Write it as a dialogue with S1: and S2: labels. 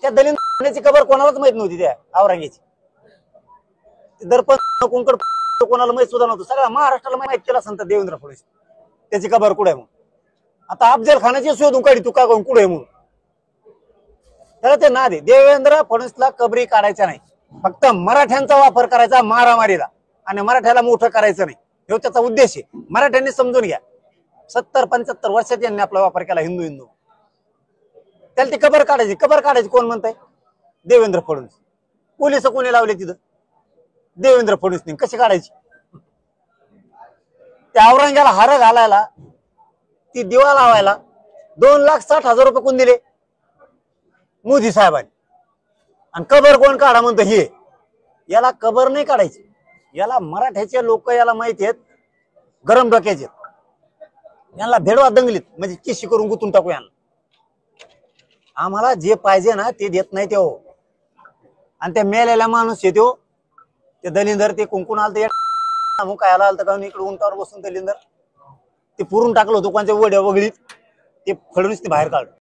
S1: त्या दलिंद्राची कबर कोणालाच माहित नव्हती त्या औरंगजेबाची. दर्पण कुंकड कोणाला माहित सुद्धा नव्हतं. सगळ्या महाराष्ट्राला माहित केला संत देवेंद्र फडणवीस त्याची कबर कुठे आहे म्हणून. आता अफजल खानाची शोधून काढी तू का कुठे आहे म्हणून. त्याला ते ना दे. देवेंद्र फडणवीसला कबरी काढायच्या नाही, फक्त मराठ्यांचा वापर करायचा मारामारीला आणि मराठ्याला मोठं करायचं नाही, हे त्याचा उद्देश आहे. मराठ्यांनी समजून घ्या. 70-75 वर्षात यांनी आपला वापर केला हिंदू. त्याला ती कबर काढायची. कबर काढायची कोण म्हणताय? देवेंद्र फडणवीस. पोलिस कोणी लावले तिथं? देवेंद्र फडणवीसने. कशी काढायची? त्या औरंग्याला हार घालायला, ती दिवा लावायला 2,60,000 रुपये कोण दिले? मोदी साहेबांनी. आणि कबर कोण काढा म्हणतो? हे. याला कबर नाही काढायची. याला मराठ्याचे लोक याला माहिती आहेत गरम डोक्याचे. यांना भेडवा दंगलीत म्हणजे केशी करून गुतून टाकू यांना. आम्हाला जे पाहिजे ना ते देत नाही तो. आणि त्या मेलेला माणूस येतो ते दलिंदर, ते कुंकुण आलं मुकायला आलं का इकडे उंटावर बसून दलिंदर ते पुरून टाकलं होतं कोणत्या वड्या वगळीत. ते फडणवीस ते बाहेर काढलं.